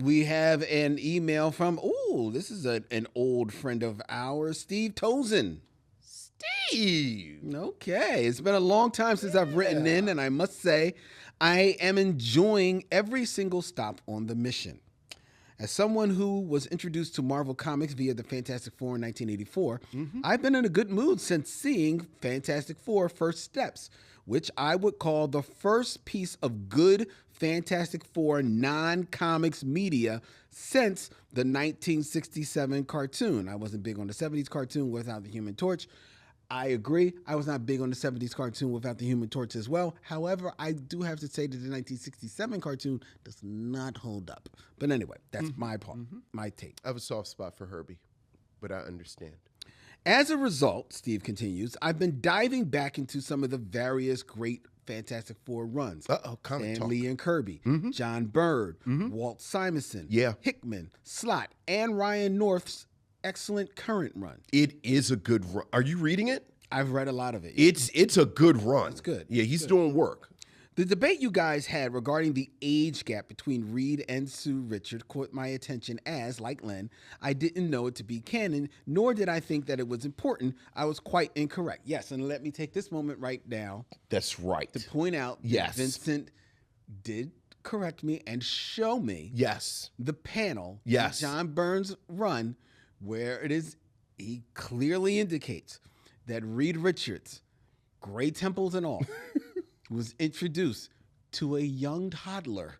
We have an email from, this is an old friend of ours, Steve Tozen. Steve. Okay. It's been a long time since I've written in, and I must say, I am enjoying every single stop on the mission. As someone who was introduced to Marvel Comics via the Fantastic Four in 1984, I've been in a good mood since seeing Fantastic Four First Steps, which I would call the first piece of good Fantastic Four non-comics media since the 1967 cartoon. I wasn't big on the 70s cartoon without the Human Torch. I agree. I was not big on the 70s cartoon without the Human Torch as well. However, I do have to say that the 1967 cartoon does not hold up. But anyway, that's my part, my take. I have a soft spot for Herbie, but I understand. As a result, Steve continues, I've been diving back into some of the various great Fantastic Four runs. Stan Lee and Kirby, John Byrne, Walt Simonson, Hickman, Slott, and Ryan North's excellent current run. It is a good run. Are you reading it? I've read a lot of it. It's a good run. It's good. Yeah, he's doing work. The debate you guys had regarding the age gap between Reed and Sue Richard caught my attention as, like Len, I didn't know it to be canon, nor did I think that it was important. I was quite incorrect. Yes, and let me take this moment right now. That's right. To point out that Vincent did correct me and show me the panel in John Byrne's run where it is, he clearly indicates that Reed Richards, gray temples and all, was introduced to a young toddler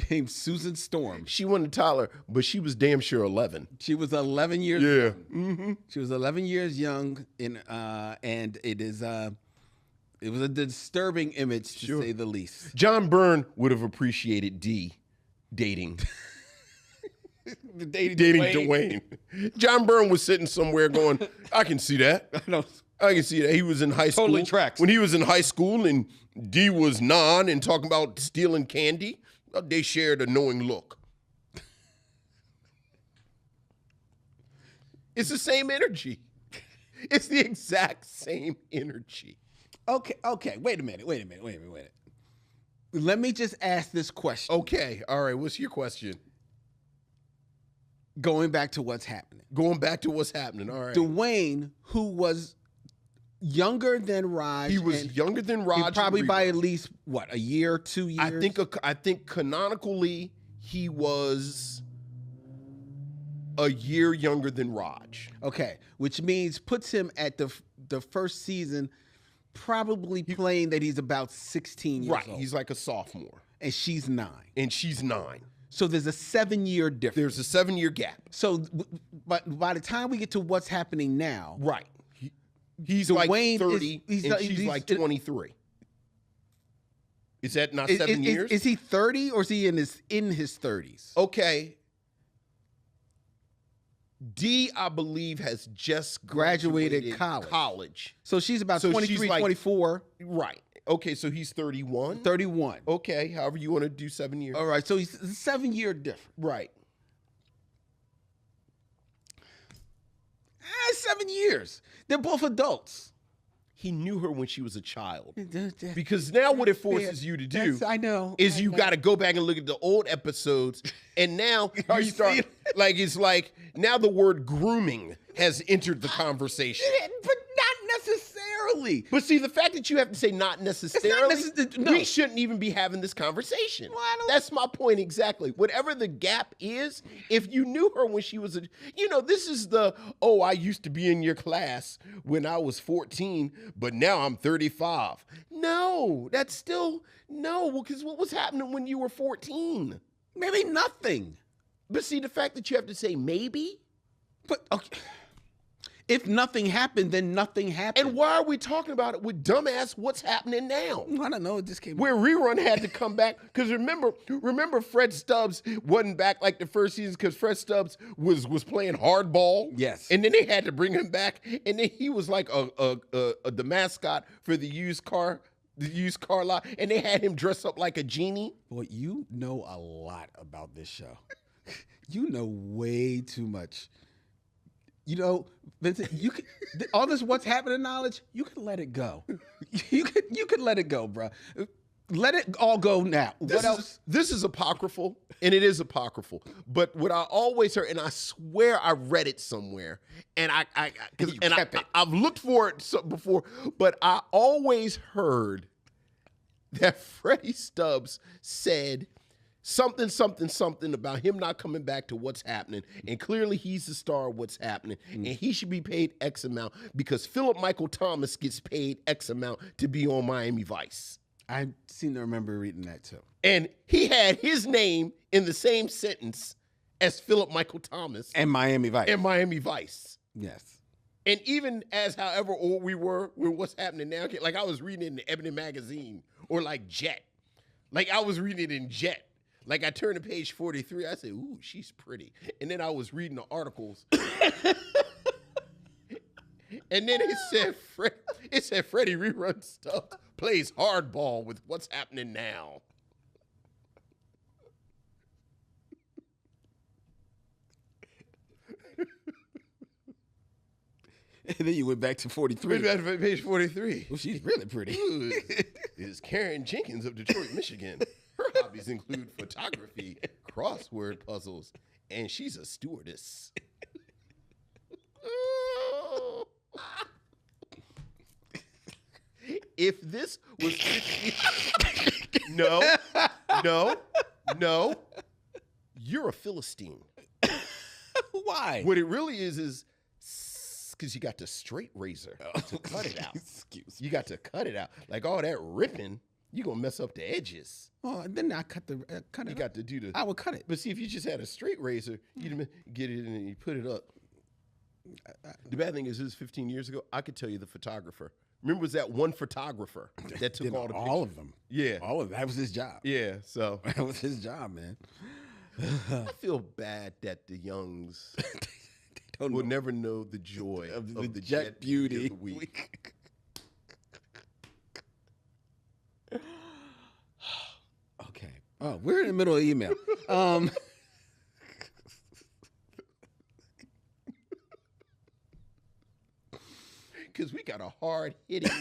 named Susan Storm. She wasn't a toddler, but she was damn sure 11. She was 11 years young. She was 11 years young, and it was a disturbing image, to say the least. John Byrne would have appreciated Dee dating. dating Dwayne. John Byrne was sitting somewhere going, I can see that. I can see that. He was in high school. Totally tracks. When he was in high school and Dee was non and talking about stealing candy, they shared a knowing look. It's the same energy. It's the exact same energy. Okay. Wait a minute. Let me just ask this question. Okay. All right. What's your question? Going back to what's happening. All right. Dwayne, who was younger than Raj. He was younger than Raj. Probably by at least, a year, 2 years? I think canonically he was a year younger than Raj. Okay, which means puts him at the first season probably playing that he's about 16 years old. Right, he's like a sophomore. And she's 9. So there's a 7-year difference. There's a 7-year gap. So but by the time we get to what's happening now. Right. He's Dwayne like 30 and she's like 23. Is that not 7 years? Is he 30 or is he in his 30s? Okay. Dee, I believe, has just graduated college. So she's about 23, 24. Right. Okay, so he's 31? 31. Okay, however you want to do 7 years. All right, so he's a 7-year difference. Right. 7 years. They're both adults. He knew her when she was a child. Because now what it forces you to do is you got to go back and look at the old episodes, and now you start, it's like, now the word grooming has entered the conversation. But not necessarily. But see, the fact that you have to say not necessarily, we shouldn't even be having this conversation. That's my point exactly. Whatever the gap is, if you knew her when she was this is I used to be in your class when I was 14, but now I'm 35. No, that's still, because what was happening when you were 14? Maybe nothing. But see, the fact that you have to say maybe. But, okay. If nothing happened, then nothing happened. And why are we talking about it with dumbass what's happening now? I don't know. It just came where Rerun had to come back. Because remember Fred Stubbs wasn't back like the first season because Fred Stubbs was playing hardball. Yes. And then they had to bring him back. And then he was like the mascot for the used car lot. And they had him dress up like a genie. Boy, you know a lot about this show. You know way too much. Vincent, you could all this what's happening knowledge, you can let it go. You could let it go, bro. let it all go now. What else? This is apocryphal, and it is apocryphal. But what I always heard, and I swear I read it somewhere, and I've looked for it before, but I always heard that Freddie Stubbs said something about him not coming back to What's Happening, and clearly he's the star of What's Happening, and he should be paid X amount because Philip Michael Thomas gets paid X amount to be on Miami Vice. I seem to remember reading that too. And he had his name in the same sentence as Philip Michael Thomas. And Miami Vice. Yes. And even as however old we were when What's Happening Now, like I was reading it in the Ebony magazine or like Jet. Like I was reading it in Jet. Like I turned to page 43, I said, ooh, she's pretty. And then I was reading the articles. And then it said Freddie Rerun Stuff plays hardball with What's Happening Now. And then you went back to 43. Went back to page 43. Well, she's really pretty. Is Karen Jenkins of Detroit, Michigan. Her hobbies include photography, crossword puzzles, and she's a stewardess. If this was 50, no, you're a Philistine. Why? What it really is because you got the straight razor to cut it out. Excuse me. You got to cut it out. Like all that ripping, you're going to mess up the edges. Oh, then I cut it. You got to do the. I would cut it. But see, if you just had a straight razor, you'd get it in and you put it up. The bad thing is, this is 15 years ago. I could tell you the photographer. Remember, was that one photographer that took all the pictures? All of them. Yeah. All of them. That was his job. Yeah, so. That was his job, man. I feel bad that the youngs will never know the joy of the Jet Beauty of the Week. Okay. Oh, we're in the middle of the email. Because we got a hard-hitting,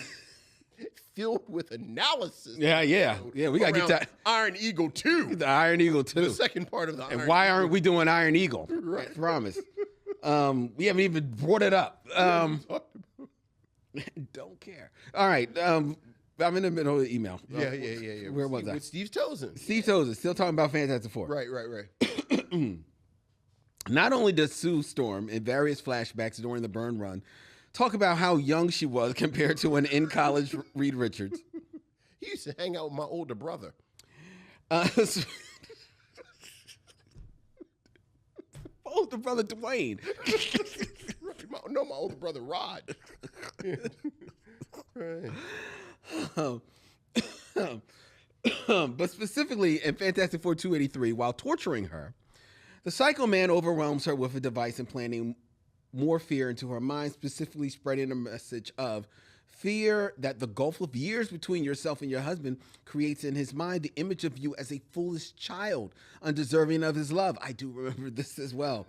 filled with analysis. Yeah. We got to get to Iron Eagle 2. The Iron Eagle 2. The second part of the Iron Eagle. And why aren't we doing Iron Eagle? Right. I promise. We haven't even brought it up. Don't care. All right. I'm in the middle of the email. Yeah. Where was I? With Steve Tozen. Steve Tozen, still talking about Fantastic Four. Right. Not only does Sue Storm, in various flashbacks during the Burn Run, talk about how young she was compared to an in-college Reed Richards. He used to hang out with my older brother. Older brother Dwayne. My older brother Rod. Right. But specifically in Fantastic Four 283, while torturing her, the Psycho Man overwhelms her with a device implanting more fear into her mind, specifically spreading a message of fear that the gulf of years between yourself and your husband creates in his mind the image of you as a foolish child, undeserving of his love. I do remember this as well.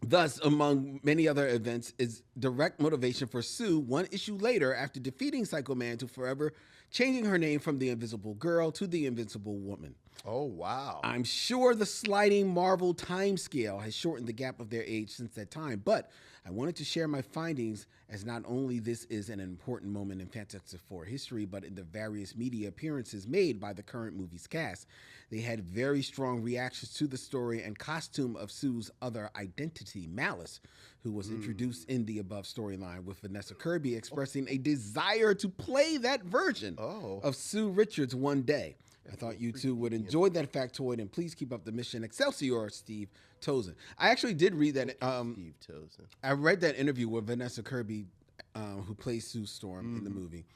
Thus, among many other events, is direct motivation for Sue 1 issue later after defeating Psycho Man to forever changing her name from the Invisible Girl to the Invincible Woman. Oh, wow. I'm sure the sliding Marvel timescale has shortened the gap of their age since that time, but I wanted to share my findings as not only this is an important moment in Fantastic Four history, but in the various media appearances made by the current movie's cast. They had very strong reactions to the story and costume of Sue's other identity, Malice, who was introduced in the above storyline, with Vanessa Kirby expressing a desire to play that version of Sue Richards one day. I thought you two would enjoy that factoid, and please keep up the mission. Excelsior, Steve Tozen. I actually did read that. Steve Tozen. I read that interview with Vanessa Kirby, who plays Sue Storm in the movie,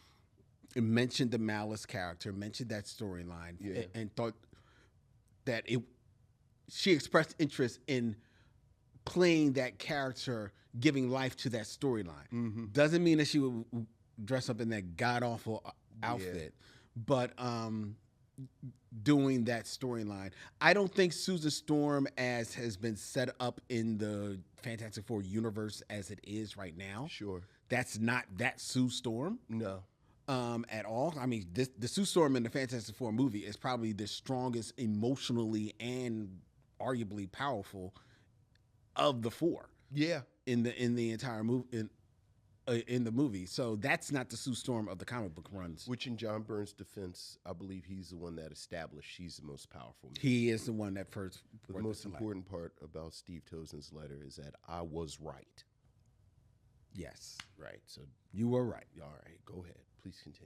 and mentioned the Malice character, mentioned that storyline, and thought that she expressed interest in playing that character, giving life to that storyline. Doesn't mean that she would dress up in that god-awful outfit, but doing that storyline. I don't think Susan Storm as has been set up in the Fantastic Four universe as it is right now. Sure. That's not that Sue Storm. No. at all. I mean, the Sue Storm in the Fantastic Four movie is probably the strongest emotionally and arguably powerful of the four. Yeah, in the entire movie. In the movie, so that's not the Sue Storm of the comic book runs. Which, in John Byrne's defense, I believe he's the one that established she's the most powerful. He is the one that first. The most important part about Steve Tozen's letter is that I was right. Yes, right. So you were right. All right, go ahead. Please continue.